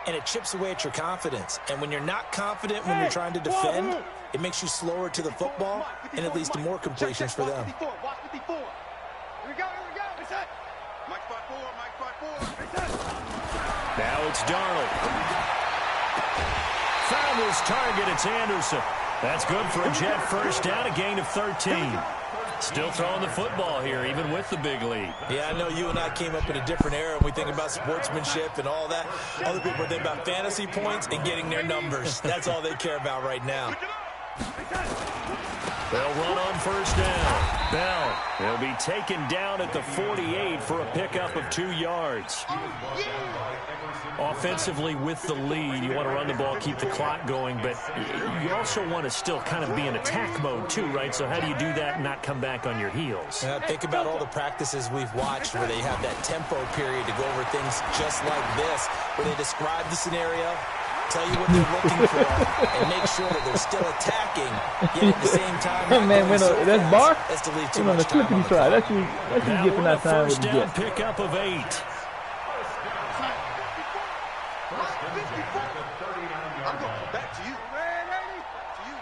and it chips away at your confidence. And when you're not confident when you're trying to defend, it makes you slower to the football, and it leads to more completions for them. Watch 54. Here we go, here we go. It's it. Mike 5-4, Mike 5-4. It's it. Now it's Darnold. Found his target. It's Anderson. That's good for a Jet first down, a gain of 13. Still throwing the football here, even with the big lead. Yeah, I know you and I came up in a different era, and we think about sportsmanship and all that. Other people think about fantasy points and getting their numbers. That's all they care about right now. They'll run on first down. Bell will be taken down at the 48 for a pickup of 2 yards. Offensively with the lead, you want to run the ball, keep the clock going, but you also want to still kind of be in attack mode too, right? So how do you do that and not come back on your heels? Think about all the practices we've watched where they have that tempo period to go over things just like this, where they describe the scenario, tell you what they're looking for, and make sure that they're still attacking, yet at the same time. Oh man, that's Barr. That's to leave too on the much time on flippity the side. That's you get from that time with first the down Jets. pickup of 8. I'm going back to you. Ready? To you.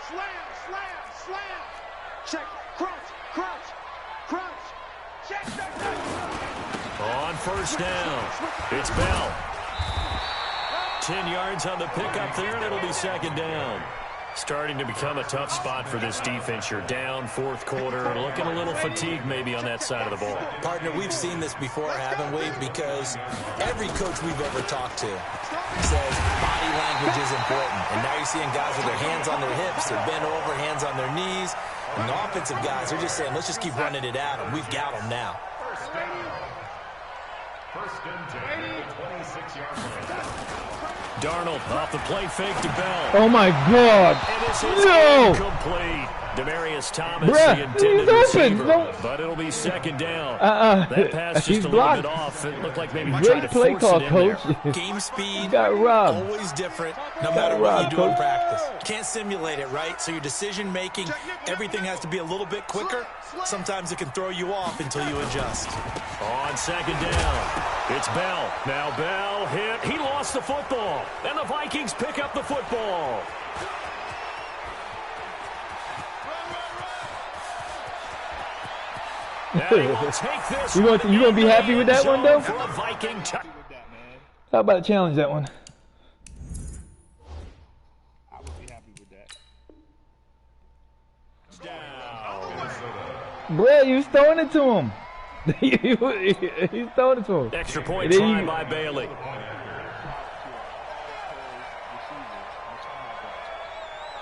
Slam, slam, slam. Check. Crunch, crunch, crunch. Check, check, check. On first down, it's Bell. 10 yards on the pickup there, and it'll be second down. Starting to become a tough spot for this defense. You're down fourth quarter, looking a little fatigued maybe on that side of the ball. Partner, we've seen this before, haven't we? Because every coach we've ever talked to says body language is important. And now you're seeing guys with their hands on their hips, they're bent over, hands on their knees. And the offensive guys are just saying, let's just keep running it at them. We've got them now. First and 10, 26-yard line. Darnold off the play fake to Bell. Oh my God! And this is No! incomplete. Demarius Thomas, Bruh, the intended he's open. receiver, No. but it'll be second down. That pass just he's a little blocked. bit off. It looked like maybe he Great tried to play force call, it in coach. there. Game speed, Got robbed. always different, no matter what robbed, you do in coach. practice. Can't simulate it, right? So your decision-making, everything has to be a little bit quicker. Sometimes it can throw you off until you adjust. On second down, it's Bell. Now Bell hit. He lost the football. And the Vikings pick up the football. You gonna be happy with that one, though? For a Viking How about to challenge that one? I would be happy with that. Bro, you was throwing it to him. He's throwing it to him. Extra point try by Bailey.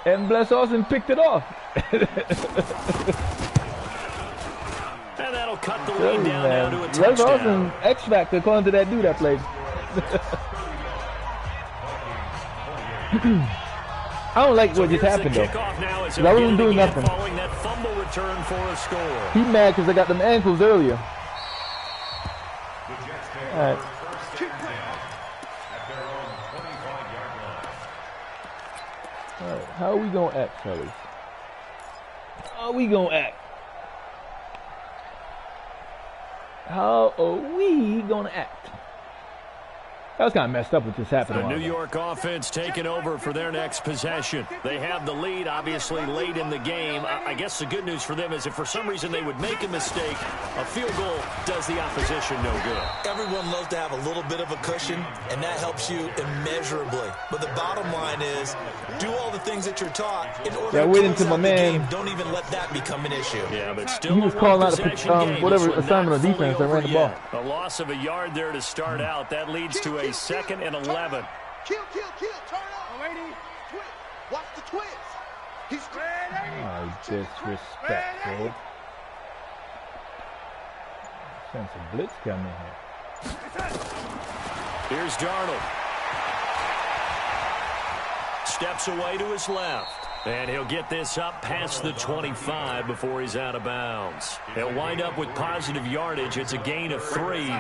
And Bless Austin picked it off. And that'll cut the lead down now to a Bless touchdown. Austin X Factor according to that dude that played. I don't like what just happened though. I wasn't doing nothing. Following that fumble return for a score. He mad because I got them ankles earlier. All right. All right. How are we gonna act, fellas? How are we gonna act? How are we gonna act? That was kind of messed up what just happened. The New York offense taking over for their next possession. They have the lead, obviously, late in the game. I guess the good news for them is if for some reason they would make a mistake, a field goal does the opposition no good. Everyone loves to have a little bit of a cushion, and that helps you immeasurably. But the bottom line is, do all the things that you're taught in order to close out the game. Don't even let that become an issue. Yeah, but still he was calling out a whatever assignment of defense that ran the ball. A loss of a yard there to start out. That leads to a 2nd and 11. Kill, turn up. Ready? Twist. Watch the twist. He's ready. Oh, disrespectful. Send some blitz coming here. Here's Darnold. Steps away to his left. And he'll get this up past the 25 before he's out of bounds. He'll wind up with positive yardage. It's a gain of 3,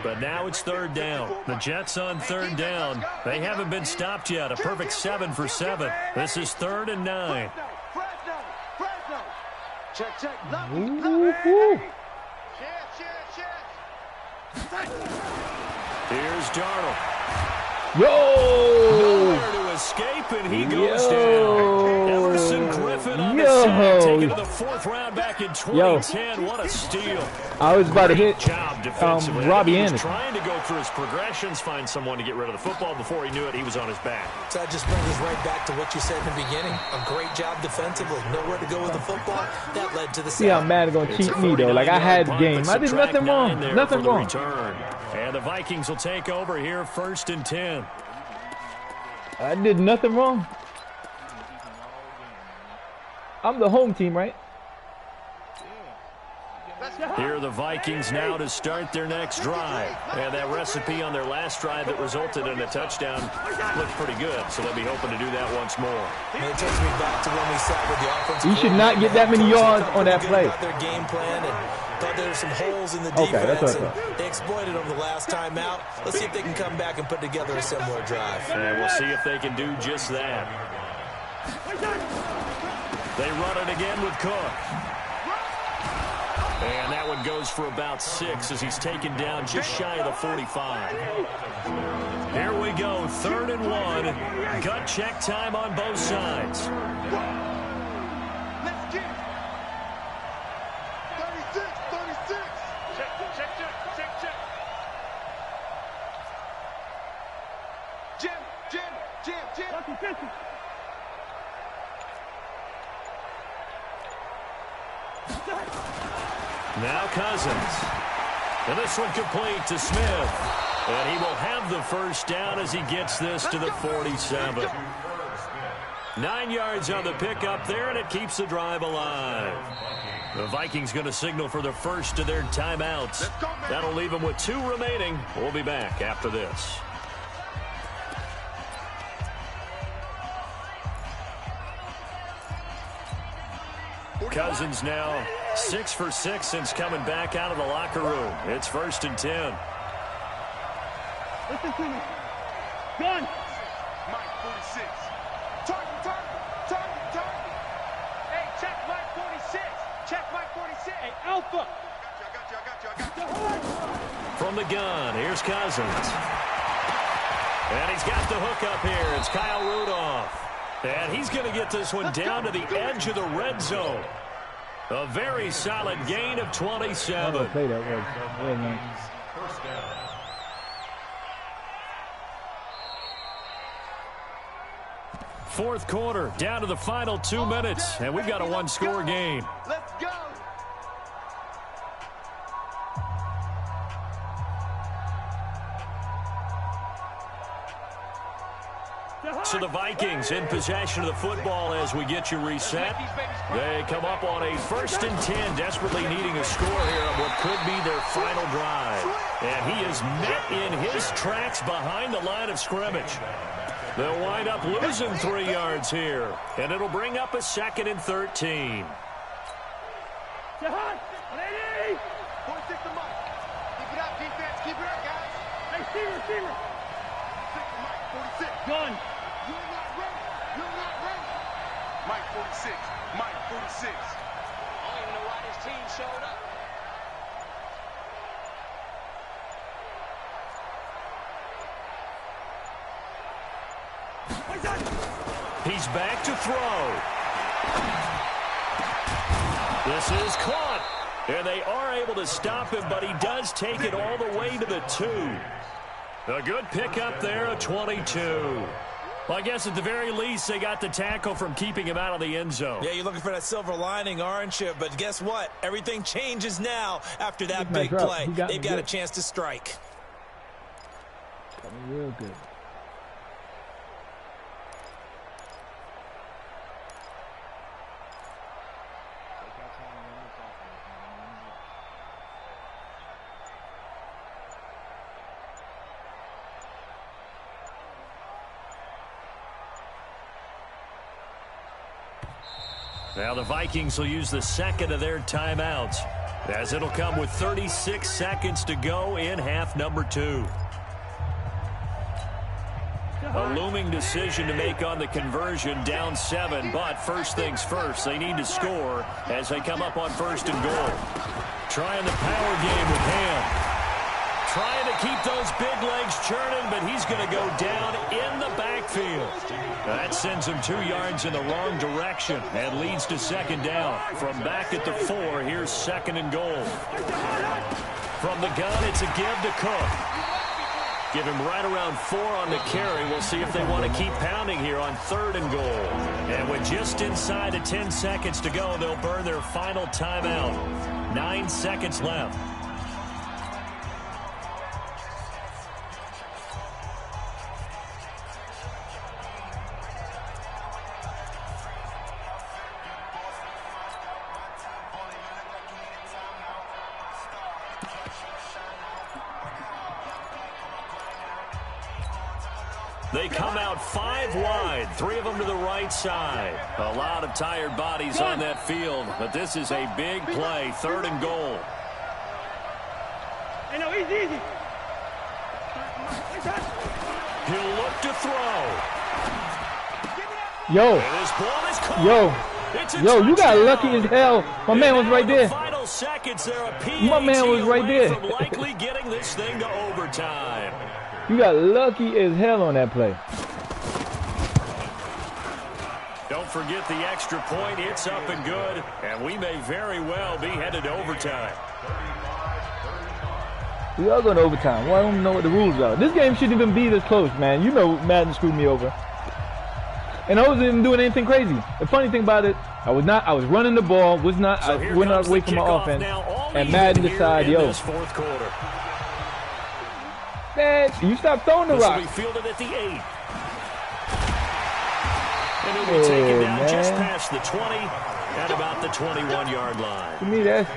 but now it's 3rd down. The Jets on 3rd down. They haven't been stopped yet. A perfect 7 for 7. This is 3rd and 9. Fresno. Check. Here's Darnold. Yo! Nowhere to escape, and he goes down. Everson Griffin on the sack, taking to the 4th round back in 2010. What a steal. I was about to hit job defensively. Robbie He was Anderson. trying to go through his progressions, find someone to get rid of the football. Before he knew it, he was on his back. So that just brings us right back to what you said in the beginning. A great job defensively. Nowhere to go with the football. That led to the See how sack. Madden gonna cheat me though. Like I had the game. I did nothing wrong. Nothing wrong. Return. And the Vikings will take over here 1st and 10. I did nothing wrong. I'm the home team, right? Here are the Vikings now to start their next drive. And that recipe on their last drive that resulted in a touchdown looked pretty good, so they'll be hoping to do that once more. And it takes me back to when we sat with the offensive. You should not get that many yards on that play. Their game plan and thought there were some holes in the defense. Okay, that's what I and thought. they exploited them the last time out. Let's see if they can come back and put together a similar drive. And we'll see if they can do just that. They run it again with Cook. And that one goes for about 6 as he's taken down just shy of the 45. Here we go, 3rd and 1. Gut check time on both sides. Let's get it. 36. Check. Jim. Now Cousins. And this one complete to Smith. And he will have the 1st down as he gets this to the 47. 9 yards on the pickup there, and it keeps the drive alive. The Vikings going to signal for the first of their timeouts. That'll leave them with 2 remaining. We'll be back after this. Cousins now 6 for 6 since coming back out of the locker room. It's 1st and 10. Listen to me. Gun. Mike 46. Target. Hey, check Mike 46. Check Mike 46. Hey, Alpha. I got you. From the gun, here's Cousins. And he's got the hook up here. It's Kyle Rudolph. And he's going to get this one down to the edge of the red zone. A very solid gain of 27. Play that was. First down. Fourth quarter, down to the final 2 minutes, and we've got a 1-score game. Let's go. So the Vikings in possession of the football as we get you reset. They come up on a 1st and 10, desperately needing a score here on what could be their final drive. And he is met in his tracks behind the line of scrimmage. They'll wind up losing 3 yards here, and it'll bring up a 2nd and 13. Jahan, ready? 46 to Mike. Keep it up, defense. Keep it up, guys. Hey, receiver. 6 to Mike 46. Gun. You're not ready. Mike 46. Mike 46. I don't even know why this team showed up. He's back to throw. This is caught. And they are able to stop him, but he does take it all the way to the 2. A good pickup there, a 22. Well, I guess at the very least, they got the tackle from keeping him out of the end zone. Yeah, you're looking for that silver lining, aren't you? But guess what? Everything changes now after that big play. They've got a chance to strike. Got me real good. Now the Vikings will use the second of their timeouts, as it'll come with 36 seconds to go in half number 2. A looming decision to make on the conversion, down 7, but first things first, they need to score as they come up on 1st and goal. Trying the power game with Ham. Trying to keep those big legs churning, but he's going to go down in the backfield. That sends him 2 yards in the wrong direction and leads to 2nd down. From back at the 4, here's 2nd and goal. From the gun, it's a give to Cook. Give him right around 4 on the carry. We'll see if they want to keep pounding here on 3rd and goal. And with just inside of 10 seconds to go, they'll burn their final timeout. 9 seconds left. They come out 5 wide, 3 of them to the right side. A lot of tired bodies on that field, but this is a big play, 3rd and goal. Hey, no, easy. He'll look to throw. Yo, you got lucky as hell. My man was right there. Final seconds there, My man was right there. From likely getting this thing to overtime. You got lucky as hell on that play. Don't forget the extra point. It's up and good, and we may very well be headed to overtime. We are going to overtime. Well, I don't know what the rules are. This game shouldn't even be this close, man. You know Madden screwed me over. And I wasn't even doing anything crazy. The funny thing about it, I was running the ball, went not away from my offense, and Madden decided, yo. Man, you stop throwing the rock. We fielded at the 8. And it'll be taken down just past the 20 at about the 21-yard line. To me, that's...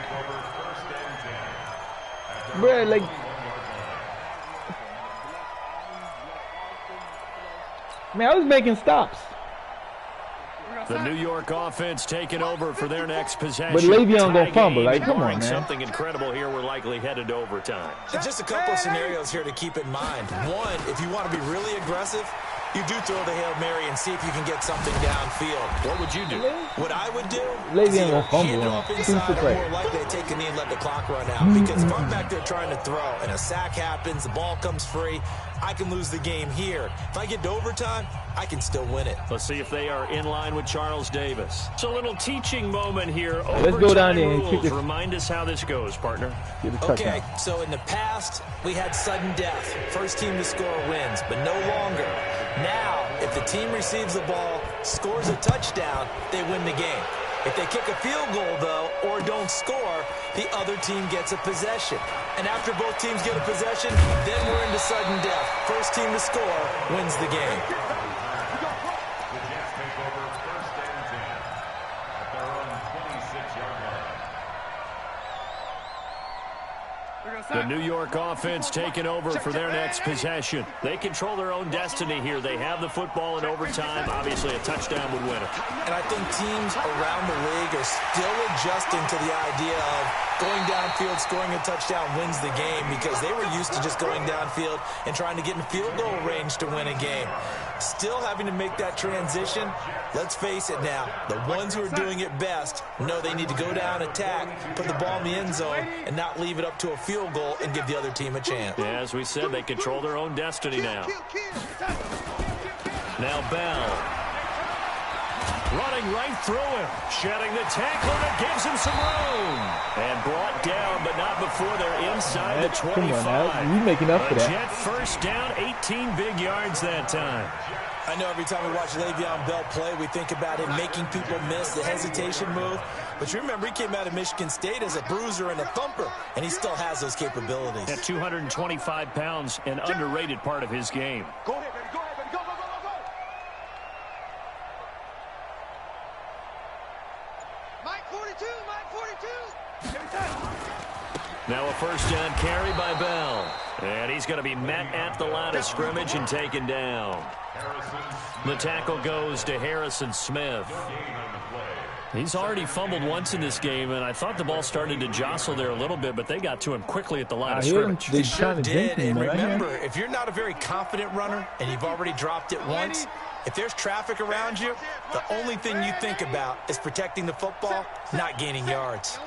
Bruh, like... Man, I was making stops. The New York offense taking over for their next possession. But Le'Veon gonna fumble. Like, come on, man. Something incredible here. We're likely headed to overtime. Just a couple of scenarios here to keep in mind. One, if you want to be really aggressive, you do throw the Hail Mary and see if you can get something downfield. What would you do? What I would do is either gonna fumble hand it off inside or more likely to take a knee and let the clock run out. Because if I'm back there trying to throw and a sack happens, the ball comes free, I can lose the game here. If I get to overtime, I can still win it. Let's see if they are in line with Charles Davis. It's a little teaching moment here. Let's go down there and kick this. Remind us how this goes, partner. Okay, so in the past, we had sudden death. First team to score wins, but no longer. Now, if the team receives the ball, scores a touchdown, they win the game. If they kick a field goal, though, or don't score, the other team gets a possession. And after both teams get a possession, then we're into sudden death. First team to score wins the game. The Jets take over 1st and 10 at their own 26-yard line. The New York offense taking over for their next possession. They control their own destiny here. They have the football in overtime. Obviously, a touchdown would win it. And I think teams around the league are still adjusting to the idea of going downfield, scoring a touchdown wins the game, because they were used to just going downfield and trying to get in field goal range to win a game. Still having to make that transition. Let's face it now, the ones who are doing it best know they need to go down, attack, put the ball in the end zone, and not leave it up to a field goal and give the other team a chance. Yeah, as we said, they control their own destiny now. Now Bell. running right through him. Shedding the tackle that gives him some room. And brought down, but not before they're inside the 25. Come on, Al. You making up for that. Jet first down, 18 big yards that time. I know every time we watch Le'Veon Bell play, we think about him making people miss the hesitation move. But you remember, he came out of Michigan State as a bruiser and a thumper, and he still has those capabilities. At 225 pounds, an underrated part of his game. Go ahead, baby. Go ahead, baby. Go, go, go, go, go. Mike 42, Mike 42. Now a first down carry by Bell. And he's going to be met at the line of scrimmage and taken down. The tackle goes to Harrison Smith. He's already fumbled once in this game, and I thought the ball started to jostle there a little bit, but they got to him quickly at the line of scrimmage. They sure did, and remember, if you're not a very confident runner and you've already dropped it once, if there's traffic around you, the only thing you think about is protecting the football, not gaining yards.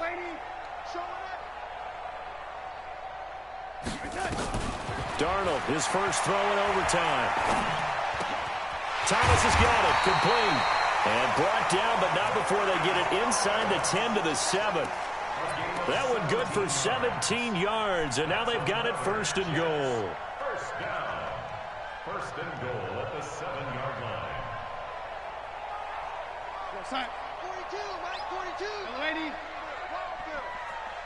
Darnold, his first throw in overtime. Thomas has got it, complete. And brought down, but not before they get it inside the 10 to the 7. That one good for 17 yards, and now they've got it first and goal. First down. First and goal at the 7-yard line. 42, Mike 42. Lady.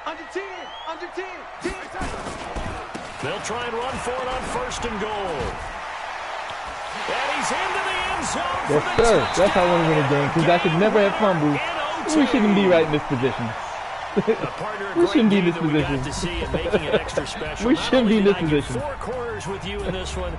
Under 10, under 10, 10. They'll try and run for it on first and goal. And he's into the end zone. Yes, sir. That's how I want to win a game, because I should never have fumbled. We shouldn't be right in this position. We shouldn't be in this position. We shouldn't be in this position. Four quarters with you in this one.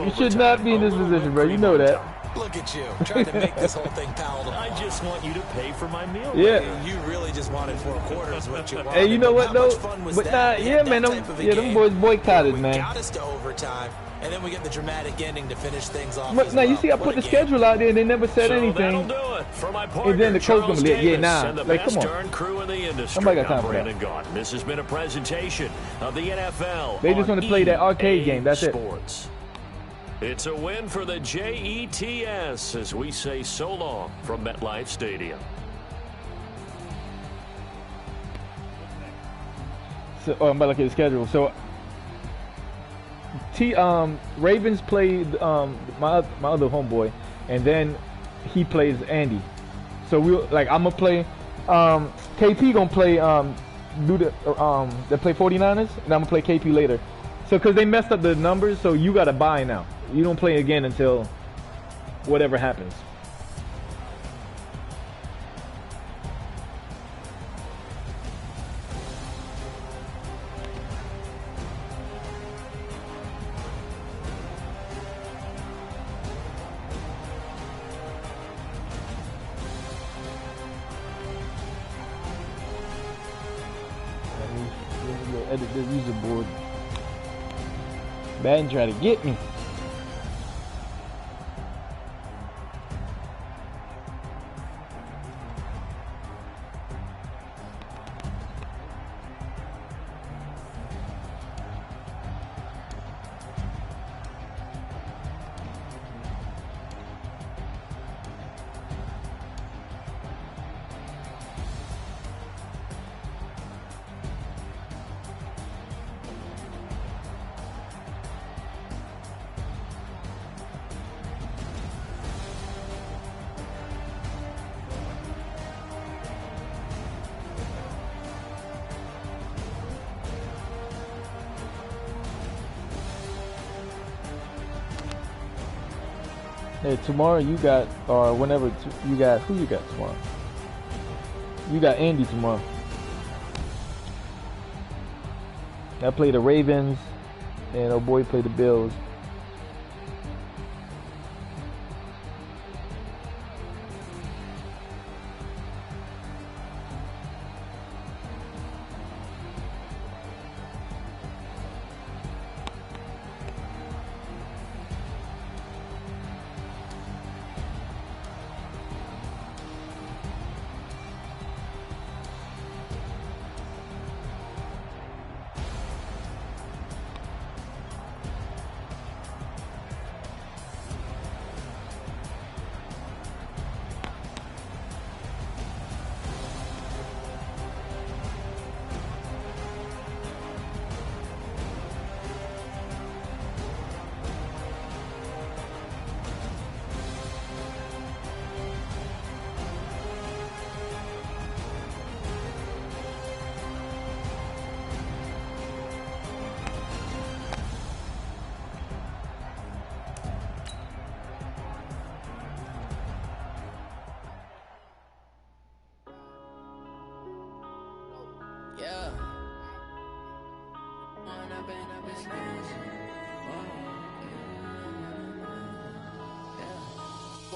We should not be in this position, bro. You know that. Look at you, trying to make this whole thing palatable. I just want you to pay for my meal. Yeah. You really just wanted 4 quarters, what you wanted. Hey, you know what, though? But yeah, man, them boys boycotted, man. We got us to overtime, and then we get the dramatic ending to finish things off. But now, you see, I put the schedule out there, and they never said anything. Do it for my partner, and then the coach gonna be like, yeah, nah. Like, come on. Crew in the industry. Somebody got time for that. Gaunt. This has been a presentation of the NFL. They just want to play that arcade game. That's Sports. It's a win for the Jets as we say so long from MetLife Stadium. So, I'm about to look at the schedule. So, Ravens played my other homeboy, and then he plays Andy. So I'm gonna play. KP gonna play they play 49ers, and I'm gonna play KP later. So because they messed up the numbers, so you gotta buy now. You don't play again until whatever happens. Edit this user board. Madden try to get me. Hey, tomorrow you got, or whenever you got, who you got tomorrow? You got Andy tomorrow. I play the Ravens, and old boy play the Bills.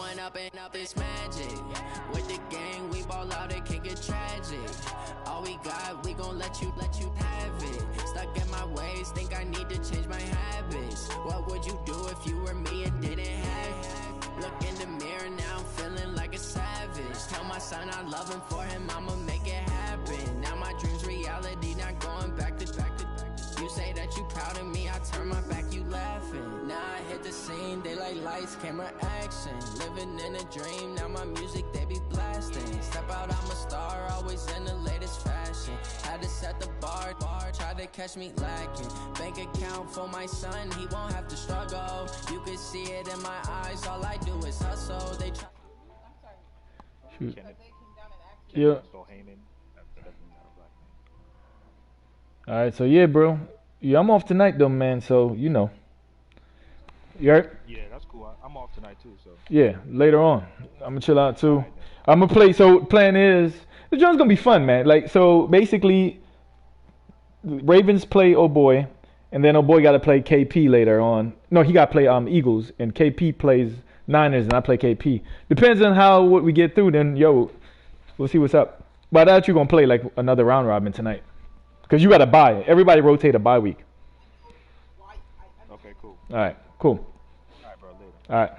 Growing up and up is magic. With the gang, we ball out, it can get tragic. All we got, we gon' let you have it. Stuck in my ways, think I need to change my habits. What would you do if you were me and didn't have it? Look in the mirror, now I'm feeling like a savage. Tell my son I love him, for him I'ma make it happen. Now my dream's reality, not going back to. You say that you proud of me, I turn my back, you laughing. Now I hit the scene, they like lights, camera, action. Living in a dream, now my music, they be blasting. Step out, I'm a star, always in the latest fashion. Had to set the bar, try to catch me lacking. Bank account for my son, he won't have to struggle. You can see it in my eyes, all I do is hustle. They try. Shoot. Yeah. Alright, so yeah, bro. Yeah, I'm off tonight though, man, so you know. You heard? Yeah, that's cool. I'm off tonight too, so. Yeah, later on. I'm gonna chill out too. I'm gonna play, so plan is, the joint's gonna be fun, man. Like, so basically, Ravens play Oh Boy, and then Oh Boy gotta play KP later on. No, he gotta play Eagles, and KP plays Niners, and I play KP. Depends on what we get through, then, yo, we'll see what's up. But I thought you gonna play like another round robin tonight. Because you got to buy it. Everybody rotate a bye week. Okay, cool. All right, cool. All right, bro, later. All right.